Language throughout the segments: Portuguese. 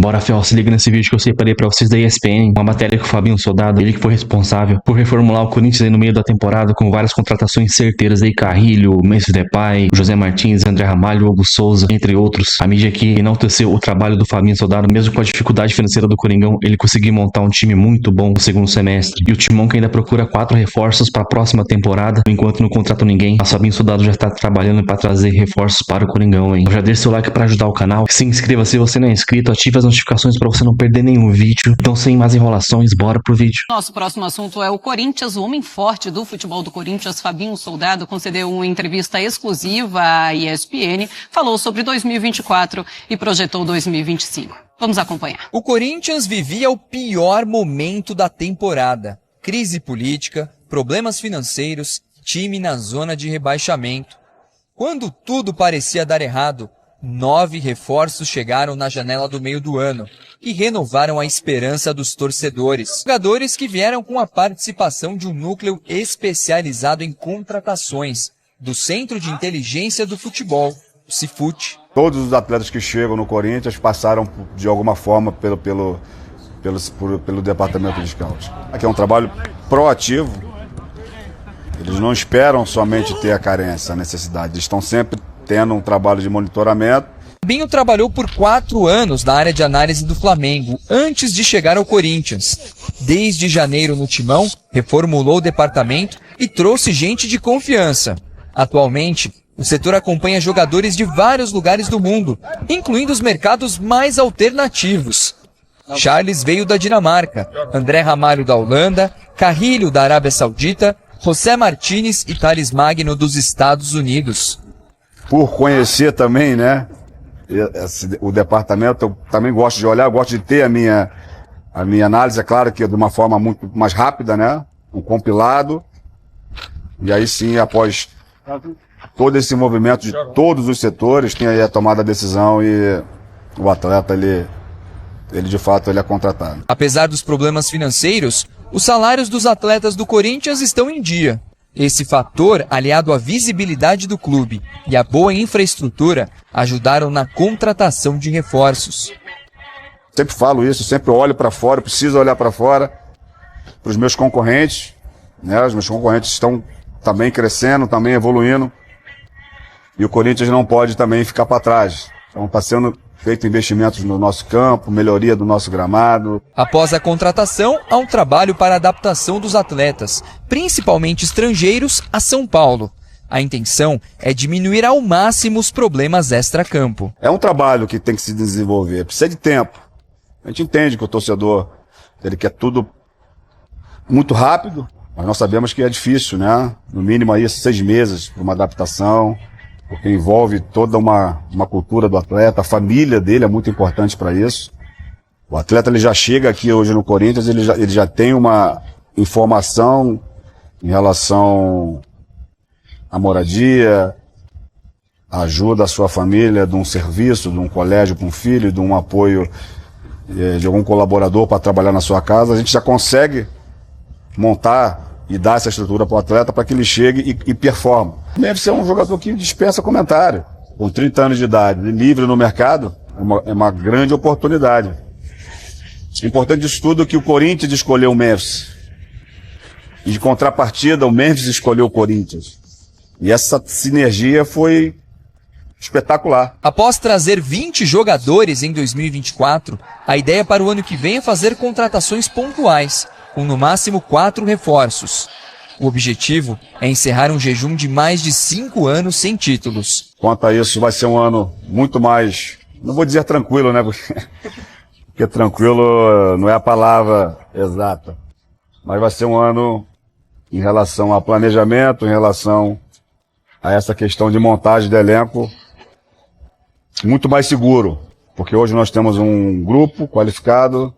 Bora, Fel, se liga nesse vídeo que eu separei pra vocês da ESPN, uma matéria com o Fabinho Soldado, ele que foi responsável por reformular o Corinthians aí no meio da temporada com várias contratações certeiras aí, Carrilho, Memphis Depay, José Martins, André Ramalho, Hugo Souza, entre outros. A mídia aqui enalteceu o trabalho do Fabinho Soldado, mesmo com a dificuldade financeira do Coringão, ele conseguiu montar um time muito bom no segundo semestre. E o Timão que ainda procura 4 reforços para a próxima temporada, enquanto não contrata ninguém, a Fabinho Soldado já está trabalhando para trazer reforços para o Coringão, hein? Já deixa seu like para ajudar o canal, se inscreva se você não é inscrito, ative as notificações para você não perder nenhum vídeo. Então, sem mais enrolações, bora pro vídeo. Nosso próximo assunto é o Corinthians. O homem forte do futebol do Corinthians, Fabinho Soldado, concedeu uma entrevista exclusiva à ESPN, falou sobre 2024 e projetou 2025. Vamos acompanhar. O Corinthians vivia o pior momento da temporada. Crise política, problemas financeiros, time na zona de rebaixamento. Quando tudo parecia dar errado, 9 reforços chegaram na janela do meio do ano e renovaram a esperança dos torcedores. Jogadores que vieram com a participação de um núcleo especializado em contratações do Centro de Inteligência do Futebol, o Cifute. Todos os atletas que chegam no Corinthians passaram de alguma forma pelo departamento de scouts. Aqui é um trabalho proativo. Eles não esperam somente ter a carência, a necessidade. Eles estão sempre tendo um trabalho de monitoramento. Fabinho trabalhou por 4 anos na área de análise do Flamengo, antes de chegar ao Corinthians. Desde janeiro no Timão, reformulou o departamento e trouxe gente de confiança. Atualmente, o setor acompanha jogadores de vários lugares do mundo, incluindo os mercados mais alternativos. Charles veio da Dinamarca, André Ramalho da Holanda, Carrilho da Arábia Saudita, José Martins e Thales Magno dos Estados Unidos. Por conhecer também, né, o departamento, eu também gosto de olhar, gosto de ter a minha análise, é claro que de uma forma muito mais rápida, né, um compilado, e aí sim, após todo esse movimento de todos os setores, tem aí a tomada da decisão e o atleta, ele de fato ele é contratado. Apesar dos problemas financeiros, os salários dos atletas do Corinthians estão em dia. Esse fator, aliado à visibilidade do clube e à boa infraestrutura, ajudaram na contratação de reforços. Sempre falo isso, sempre olho para fora, preciso olhar para fora, para os meus concorrentes, né? Os meus concorrentes estão também crescendo, também evoluindo, e o Corinthians não pode também ficar para trás. Então está sendo feito investimentos no nosso campo, melhoria do nosso gramado. Após a contratação, há um trabalho para a adaptação dos atletas, principalmente estrangeiros, a São Paulo. A intenção é diminuir ao máximo os problemas extra-campo. É um trabalho que tem que se desenvolver, precisa de tempo. A gente entende que o torcedor ele quer tudo muito rápido, mas nós sabemos que é difícil, né? No mínimo aí 6 meses para uma adaptação, porque envolve toda uma cultura do atleta, a família dele é muito importante para isso. O atleta ele já chega aqui hoje no Corinthians, ele já tem uma informação em relação à moradia, a ajuda à sua família, de um serviço, de um colégio para um filho, de um apoio de algum colaborador para trabalhar na sua casa. A gente já consegue montar e dar essa estrutura para o atleta para que ele chegue e performe. Deve ser um jogador que dispensa comentário. Com 30 anos de idade, livre no mercado, é uma grande oportunidade. Importante disso tudo é que o Corinthians escolheu o Memphis. E de contrapartida, o Memphis escolheu o Corinthians. E essa sinergia foi espetacular. Após trazer 20 jogadores em 2024, a ideia para o ano que vem é fazer contratações pontuais, com no máximo 4 reforços. O objetivo é encerrar um jejum de mais de 5 anos sem títulos. Quanto a isso, vai ser um ano muito mais, não vou dizer tranquilo, né? Porque tranquilo não é a palavra exata. Mas vai ser um ano em relação a planejamento, em relação a essa questão de montagem de elenco, muito mais seguro. Porque hoje nós temos um grupo qualificado,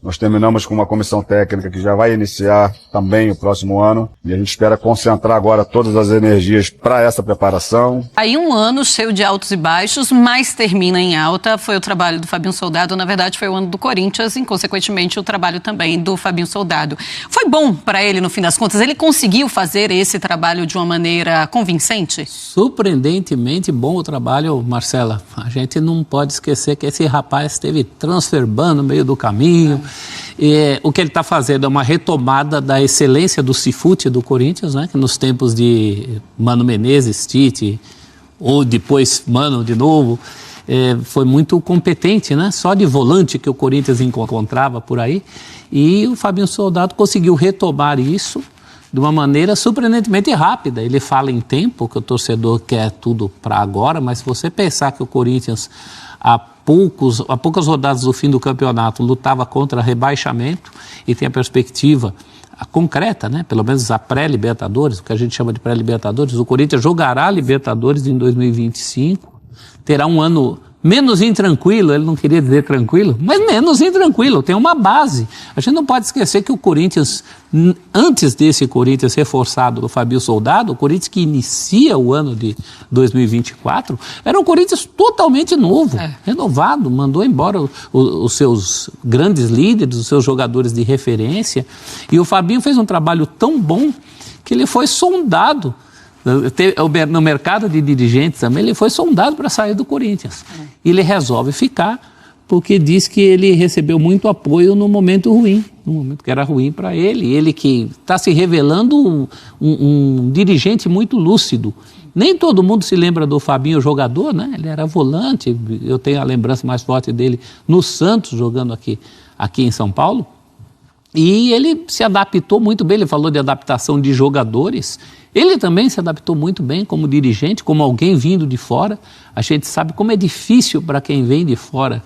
Nós terminamos com uma comissão técnica que já vai iniciar também o próximo ano e a gente espera concentrar agora todas as energias para essa preparação. Aí um ano cheio de altos e baixos, mas termina em alta. Foi o trabalho do Fabinho Soldado, na verdade foi o ano do Corinthians e, consequentemente, o trabalho também do Fabinho Soldado. Foi bom para ele, no fim das contas? Ele conseguiu fazer esse trabalho de uma maneira convincente? Surpreendentemente bom o trabalho, Marcela. A gente não pode esquecer que esse rapaz esteve transferbando no meio do caminho. O que ele está fazendo é uma retomada da excelência do Cifute do Corinthians, né? Que nos tempos de Mano Menezes, Tite, ou depois Mano de novo, foi muito competente, né? Só de volante que o Corinthians encontrava por aí. E o Fabinho Soldado conseguiu retomar isso de uma maneira surpreendentemente rápida. Ele fala em tempo, que o torcedor quer tudo para agora, mas se você pensar que o Corinthians, há poucas rodadas do fim do campeonato, lutava contra rebaixamento e tem a perspectiva concreta, né? Pelo menos a pré-Libertadores, o que a gente chama de pré-Libertadores, o Corinthians jogará a Libertadores em 2025, terá um ano menos intranquilo, ele não queria dizer tranquilo, mas menos intranquilo, tem uma base. A gente não pode esquecer que o Corinthians, antes desse Corinthians reforçado do Fabinho Soldado, o Corinthians que inicia o ano de 2024, era um Corinthians totalmente novo, renovado, mandou embora os seus grandes líderes, os seus jogadores de referência, e o Fabinho fez um trabalho tão bom que ele foi sondado no mercado de dirigentes também. Ele foi sondado para sair do Corinthians. E ele resolve ficar porque diz que ele recebeu muito apoio no momento ruim, no momento que era ruim para ele. Ele que está se revelando um dirigente muito lúcido. Nem todo mundo se lembra do Fabinho jogador, né? Ele era volante, eu tenho a lembrança mais forte dele no Santos, jogando aqui em São Paulo. E ele se adaptou muito bem, ele falou de adaptação de jogadores. Ele também se adaptou muito bem como dirigente, como alguém vindo de fora. A gente sabe como é difícil para quem vem de fora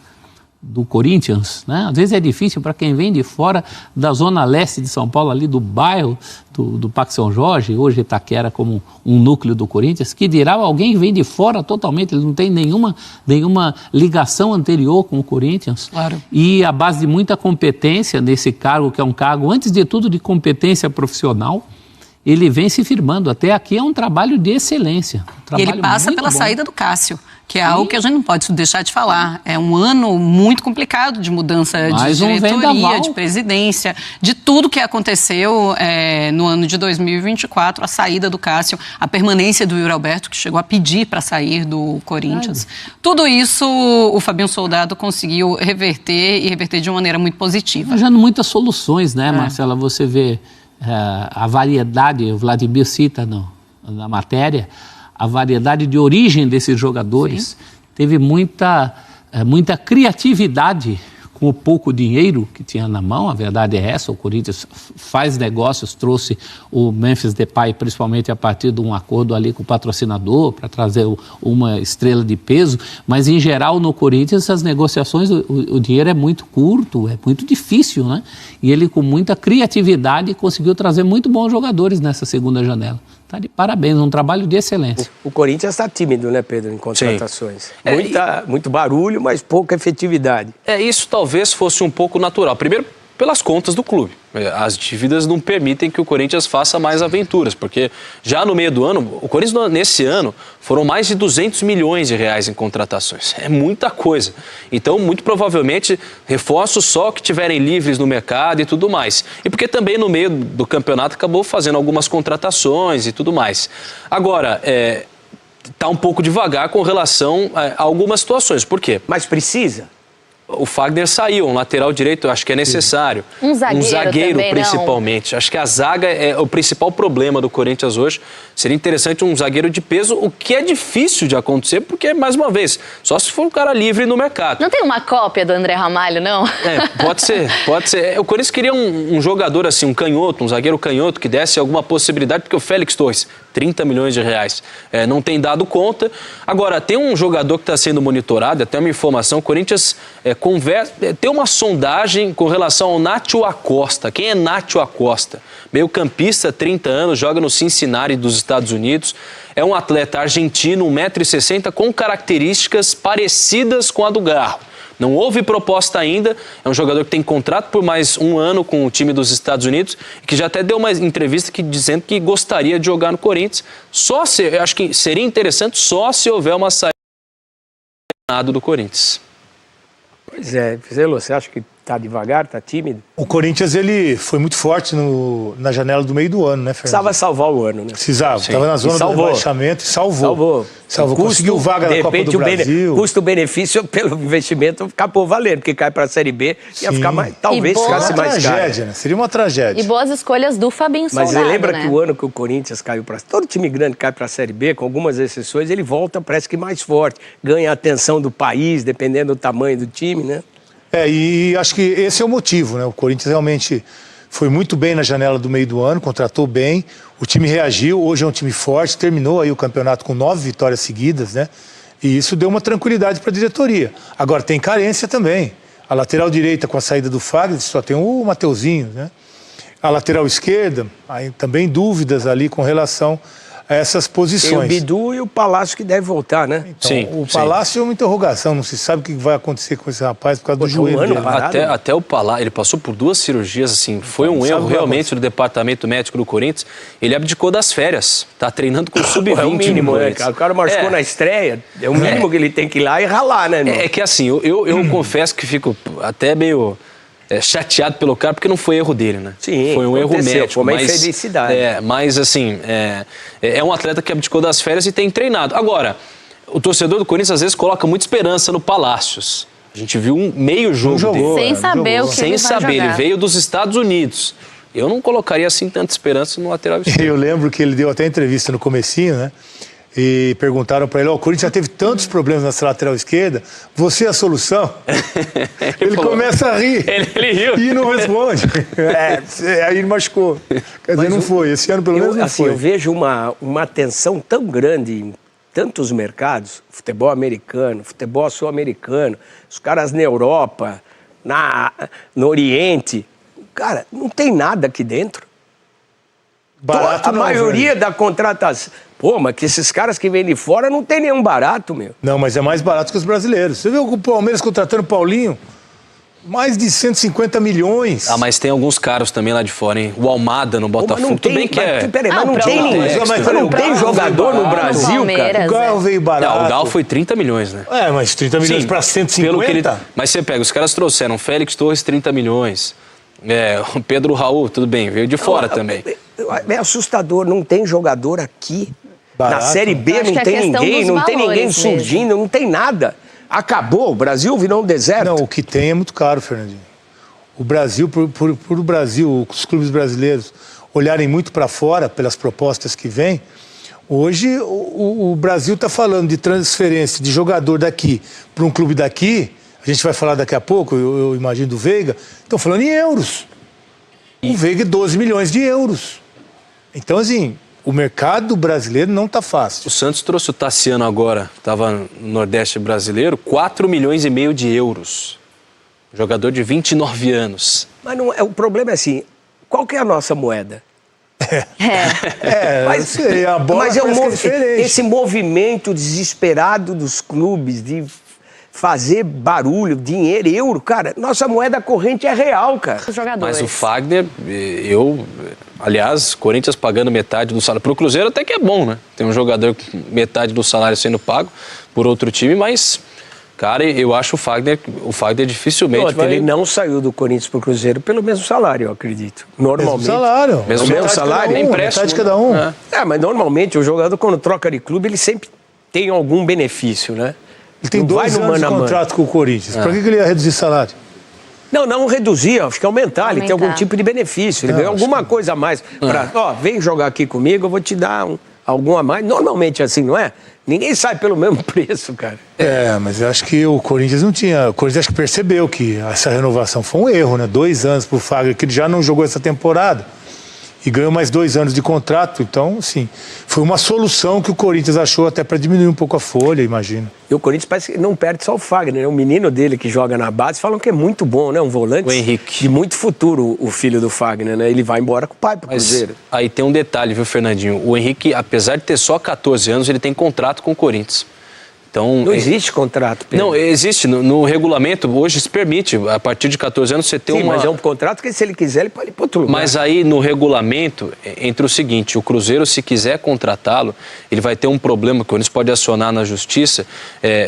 do Corinthians, né? Às vezes é difícil para quem vem de fora da zona leste de São Paulo, ali do bairro do Parque São Jorge, hoje Itaquera como um núcleo do Corinthians, que dirá alguém que vem de fora totalmente, ele não tem nenhuma ligação anterior com o Corinthians. Claro. E a base de muita competência nesse cargo, que é um cargo, antes de tudo, de competência profissional, ele vem se firmando. Até aqui é um trabalho de excelência. E ele passa pela saída do Cássio, que é algo que a gente não pode deixar de falar. É um ano muito complicado de mudança de diretoria, de presidência, de tudo que aconteceu no ano de 2024, a saída do Cássio, a permanência do Yuri Alberto, que chegou a pedir para sair do Corinthians. Tudo isso o Fabinho Soldado conseguiu reverter e reverter de uma maneira muito positiva. Arranjando muitas soluções, né, Marcela? Você vê a variedade, o Vladimir cita na matéria, a variedade de origem desses jogadores. Sim. Teve muita criatividade com o pouco dinheiro que tinha na mão. A verdade é essa, o Corinthians faz negócios, trouxe o Memphis Depay principalmente a partir de um acordo ali com o patrocinador para trazer uma estrela de peso, mas em geral no Corinthians as negociações, o dinheiro é muito curto, é muito difícil, né? E ele com muita criatividade conseguiu trazer muito bons jogadores nessa segunda janela. Tá de parabéns, um trabalho de excelência. O Corinthians está tímido, né, Pedro, em contratações. Muito barulho, mas pouca efetividade. Isso talvez fosse um pouco natural. Primeiro, pelas contas do clube. As dívidas não permitem que o Corinthians faça mais aventuras, porque já no meio do ano, o Corinthians nesse ano foram mais de 200 milhões de reais em contratações. É muita coisa. Então, muito provavelmente, reforços só que tiverem livres no mercado e tudo mais. E porque também no meio do campeonato acabou fazendo algumas contratações e tudo mais. Agora, está um pouco devagar com relação a algumas situações. Por quê? Mas precisa? O Fagner saiu, um lateral direito, eu acho que é necessário. Um zagueiro também, principalmente. Não. Acho que a zaga é o principal problema do Corinthians hoje. Seria interessante um zagueiro de peso, o que é difícil de acontecer, porque, mais uma vez, só se for um cara livre no mercado. Não tem uma cópia do André Ramalho, não? Pode ser. O Corinthians queria um jogador assim, um canhoto, um zagueiro canhoto, que desse alguma possibilidade, porque o Félix Torres, 30 milhões de reais, não tem dado conta. Agora, tem um jogador que está sendo monitorado, até uma informação, o Corinthians tem uma sondagem com relação ao Nacho Acosta. Quem é Nacho Acosta? Meio campista, 30 anos, joga no Cincinnati dos Estados Unidos. É um atleta argentino, 1,60 m, com características parecidas com a do Garro. Não houve proposta ainda, é um jogador que tem contrato por mais um ano com o time dos Estados Unidos, que já até deu uma entrevista dizendo que gostaria de jogar no Corinthians. Eu acho que seria interessante só se houver uma saída do Corinthians. Pois é, Zelo, você acha que tá devagar, tá tímido? O Corinthians, ele foi muito forte na janela do meio do ano, né, Fernando? Precisava salvar o ano, né? Precisava, estava na zona do rebaixamento e salvou. Conseguiu vaga na Copa do Brasil. Custo-benefício pelo investimento acabou valendo, porque cai para a Série B, ia ficar mais, talvez ficasse mais caro. Tragédia, né? Seria uma tragédia. E boas escolhas do Fabinho Soldado, Mas você lembra né? que o ano que o Corinthians caiu para... Todo time grande cai para a Série B, com algumas exceções, ele volta, parece que mais forte. Ganha a atenção do país, dependendo do tamanho do time, né? E acho que esse é o motivo, né? O Corinthians realmente foi muito bem na janela do meio do ano, contratou bem, o time reagiu, hoje é um time forte, terminou aí o campeonato com 9 vitórias seguidas, né? E isso deu uma tranquilidade para a diretoria. Agora tem carência também. A lateral direita com a saída do Fagner, só tem o Mateuzinho, né? A lateral esquerda, aí também dúvidas ali com relação a essas posições. Tem o Bidu e o Palácio que deve voltar, né? Então, o Palácio é uma interrogação, não se sabe o que vai acontecer com esse rapaz por causa do joelho dele. Até o Palácio, ele passou por 2 cirurgias, assim, foi um erro realmente do departamento médico do Corinthians. Ele abdicou das férias, tá treinando com o Sub-20. É o mínimo, né, cara? O cara machucou na estreia, é o mínimo que ele tem que ir lá e ralar, né? É que assim, eu confesso que fico até meio... chateado pelo cara, porque não foi erro dele, né? Sim, foi um erro médico. Foi uma infelicidade. Mas assim, é um atleta que abdicou das férias e tem treinado. Agora, o torcedor do Corinthians às vezes coloca muita esperança no Palácios. A gente viu um meio jogo dele. Sem saber o que ele vai jogar. Ele veio dos Estados Unidos. Eu não colocaria assim tanta esperança no lateral esquerdo. Eu lembro que ele deu até entrevista no comecinho, né? E perguntaram para ele, o Corinthians já teve tantos problemas nessa lateral esquerda, você é a solução? ele falou, começa a rir. Ele riu. E não responde. Aí ele machucou. Quer dizer, não foi. Esse ano pelo menos não foi. Eu vejo uma tensão tão grande em tantos mercados, futebol americano, futebol sul-americano, os caras na Europa, no Oriente. Cara, não tem nada aqui dentro. Barato a maioria da contratação... Pô, mas que esses caras que vêm de fora não tem nenhum barato, meu. Não, mas é mais barato que os brasileiros. Você viu o Palmeiras contratando o Paulinho? Mais de 150 milhões. Ah, mas tem alguns caros também lá de fora, hein? O Almada no Botafogo. Tudo bem que é... Peraí, mas não tem ninguém. Não tem jogador no Brasil, cara. O Gal veio barato. O Gal foi 30 milhões, né? Mas 30 milhões para 150? Mas você pega, os caras trouxeram Félix Torres, 30 milhões. O Pedro Raul, tudo bem, veio de fora também. É assustador, não tem jogador aqui. Barato. Na Série B não tem ninguém, não tem ninguém surgindo, não tem nada. Acabou, o Brasil virou um deserto. Não, o que tem é muito caro, Fernandinho. O Brasil, por o Brasil, os clubes brasileiros olharem muito para fora pelas propostas que vêm, hoje o Brasil está falando de transferência de jogador daqui para um clube daqui, a gente vai falar daqui a pouco, eu imagino do Veiga, estão falando em euros. O Veiga é 12 milhões de euros. Então, assim... O mercado brasileiro não está fácil. O Santos trouxe o Tassiano agora, estava no Nordeste brasileiro, 4 milhões e meio de euros. Jogador de 29 anos. Mas não, o problema é assim, qual que é a nossa moeda? Mas esse movimento desesperado dos clubes de fazer barulho, dinheiro, euro, cara, nossa moeda corrente é real, cara. Mas o Fagner, aliás, Corinthians pagando metade do salário. Pro Cruzeiro até que é bom, né? Tem um jogador com metade do salário sendo pago por outro time, mas, cara, eu acho o Fagner dificilmente vai... Ele não saiu do Corinthians pro Cruzeiro pelo mesmo salário, eu acredito. Normalmente. Mesmo salário. Mesmo salário? Metade de cada um. Mas normalmente o jogador, quando troca de clube, ele sempre tem algum benefício, né? Ele tem 2 anos de contrato com o Corinthians. Por que ele ia reduzir salário? Não reduzir, acho que aumentar. Ele tem algum tipo de benefício. Ele ganha alguma coisa a mais. Vem jogar aqui comigo, eu vou te dar algum a mais. Normalmente é assim, não é? Ninguém sai pelo mesmo preço, cara. Mas eu acho que o Corinthians não tinha... O Corinthians acho que percebeu que essa renovação foi um erro, né? 2 anos pro Fagner, que ele já não jogou essa temporada. E ganhou mais 2 anos de contrato. Então, assim, foi uma solução que o Corinthians achou até para diminuir um pouco a folha, imagino. E o Corinthians parece que não perde só o Fagner, né? O menino dele que joga na base, falam que é muito bom, né? Um volante o Henrique. De muito futuro, o filho do Fagner, né? Ele vai embora com o pai pro Cruzeiro. Aí tem um detalhe, viu, Fernandinho? O Henrique, apesar de ter só 14 anos, ele tem contrato com o Corinthians. Então, não existe contrato, Pedro. Não, existe. No regulamento, hoje se permite, a partir de 14 anos, você ter Sim, mas é um contrato que, se ele quiser, ele pode ir para outro lugar. Mas aí, no regulamento, entra o seguinte: o Cruzeiro, se quiser contratá-lo, ele vai ter um problema que o Corinthians pode acionar na justiça,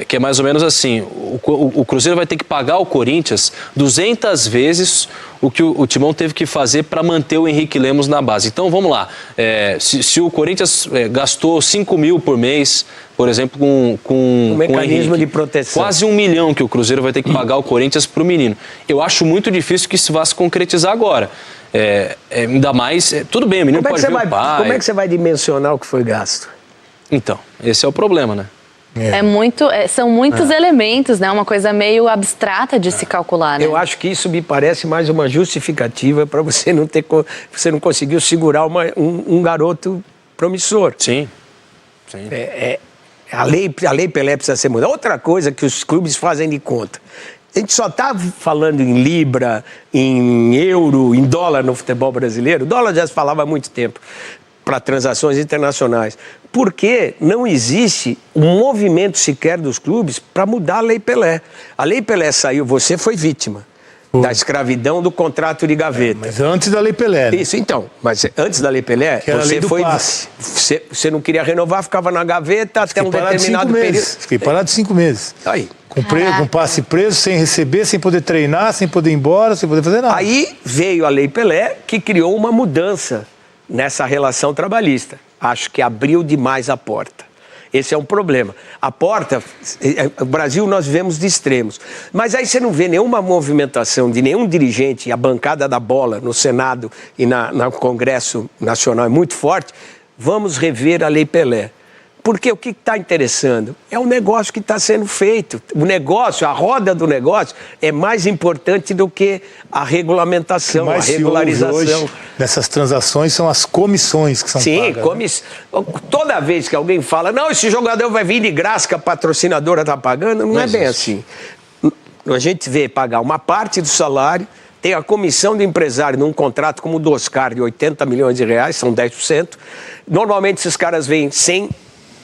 que é mais ou menos assim: o Cruzeiro vai ter que pagar ao Corinthians 200 vezes o que o Timão teve que fazer para manter o Henrique Lemos na base. Então, vamos lá. Se o Corinthians gastou 5 mil por mês, por exemplo, com um mecanismo Henrique, de proteção, quase 1 milhão que o Cruzeiro vai ter que pagar ao Corinthians para o menino. Eu acho muito difícil que isso vá se concretizar agora. Ainda mais, tudo bem, o menino pode ver o pai. Como é que você vai dimensionar o que foi gasto? Então, esse é o problema, né? São muitos elementos, né? Uma coisa meio abstrata de se calcular, né? Eu acho que isso me parece mais uma justificativa para você você não conseguiu segurar um garoto promissor. Sim. A lei Pelé precisa ser mudada. Outra coisa que os clubes fazem de conta. A gente só está falando em libra, em euro, em dólar no futebol brasileiro. O dólar já se falava há muito tempo para transações internacionais. Porque não existe um movimento sequer dos clubes para mudar a Lei Pelé. A Lei Pelé saiu, você foi vítima da escravidão do contrato de gaveta. Mas antes da Lei Pelé. Né? Isso, então. Mas antes da Lei Pelé, que era você a lei do foi. passe. Você não queria renovar, ficava na gaveta até um determinado período. Fiquei parado 5 meses. Aí. Com passe preso, sem receber, sem poder treinar, sem poder ir embora, sem poder fazer nada. Aí veio a Lei Pelé, que criou uma mudança nessa relação trabalhista. Acho que abriu demais a porta. Esse é um problema. A porta, o Brasil nós vivemos de extremos. Mas aí você não vê nenhuma movimentação de nenhum dirigente, a bancada da bola no Senado e no Congresso Nacional é muito forte. Vamos rever a Lei Pelé. Porque o que está interessando é o negócio que está sendo feito. O negócio, a roda do negócio é mais importante do que a regulamentação, a regularização. Hoje, nessas transações são as comissões que são pagas. Sim, toda vez que alguém fala, não, esse jogador vai vir de graça que a patrocinadora está pagando, não é bem assim. A gente vê pagar uma parte do salário, tem a comissão do empresário num contrato como o do Oscar de 80 milhões de reais, são 10%. Normalmente esses caras vêm sem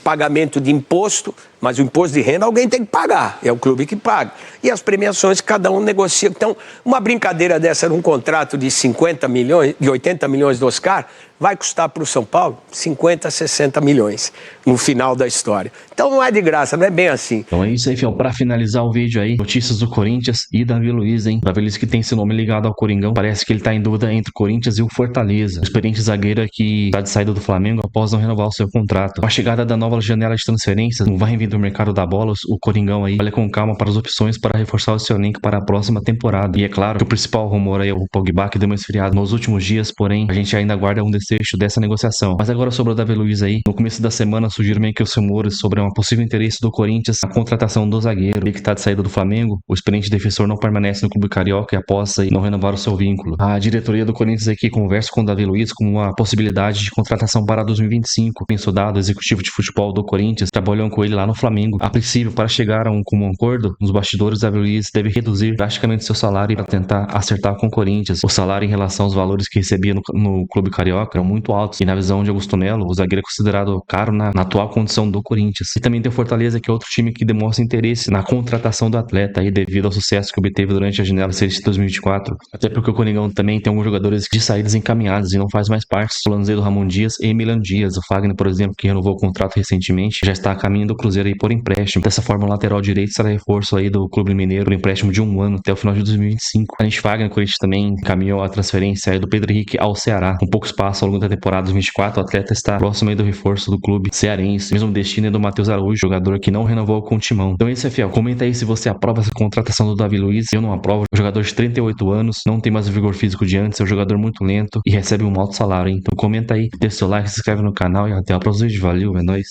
pagamento de imposto, mas o imposto de renda alguém tem que pagar, é o clube que paga. E as premiações cada um negocia. Então, uma brincadeira dessa num contrato de 50 milhões, de 80 milhões do Oscar, vai custar para o São Paulo 50, 60 milhões no final da história. Então não é de graça, não é bem assim. Então é isso aí, fiel. Pra finalizar o vídeo aí, notícias do Corinthians e Davi Luiz, hein? Davi Luiz que tem seu nome ligado ao Coringão, parece que ele tá em dúvida entre o Corinthians e o Fortaleza. O experiente zagueiro que tá de saída do Flamengo após não renovar o seu contrato. Com a chegada da nova janela de transferências, no vai e vem do mercado da bola, o Coringão aí olha com calma para as opções para reforçar o seu elenco para a próxima temporada. E é claro que o principal rumor aí é o Pogba, que deu uma esfriada nos últimos dias, porém a gente ainda aguarda um desfecho dessa negociação. Mas agora sobre o Davi Luiz aí, no começo da semana surgiram meio que os rumores sobre um possível interesse do Corinthians na contratação do zagueiro. Ele que tá de saída do Flamengo, o experiente defensor não permanece no clube carioca e após aí não renovar o seu vínculo. A diretoria do Corinthians aqui conversa com o Davi Luiz com uma possibilidade de contratação para 2025. Tem soldado executivo de futebol do Corinthians trabalham com ele lá no Flamengo. A princípio, para chegar a um comum acordo, nos bastidores, Davi Luiz deve reduzir drasticamente seu salário para tentar acertar com o Corinthians. O salário em relação aos valores que recebia no clube carioca eram muito altos e na visão de Augusto Melo, o zagueiro é considerado caro na atual condição do Corinthians. E também tem o Fortaleza, que é outro time que demonstra interesse na contratação do atleta aí devido ao sucesso que obteve durante a janela de 2024. Até porque o Coringão também tem alguns jogadores de saídas encaminhadas e não faz mais parte. O Lanzeiro, Ramon Dias e Emiliano Dias. O Fagner, por exemplo, que renovou o contrato recentemente, já está a caminho do Cruzeiro aí por empréstimo. Dessa forma, o lateral direito será reforço aí do Clube Mineiro por empréstimo de 1 ano até o final de 2025. A gente Fagner, o Corinthians também encaminhou a transferência aí do Pedro Henrique ao Ceará. Com pouco espaço ao longo da temporada 2024, o atleta está próximo aí do reforço do clube cearense. Mesmo destino é do Matheus Araújo, jogador que não renovou com o Timão. Então esse é fiel. Comenta aí se você aprova essa contratação do Davi Luiz. Eu não aprovo. O jogador de 38 anos, não tem mais o vigor físico de antes, é um jogador muito lento e recebe um alto salário, hein? Então comenta aí, deixa o seu like, se inscreve no canal e até o próximo vídeo. Valeu, é nóis.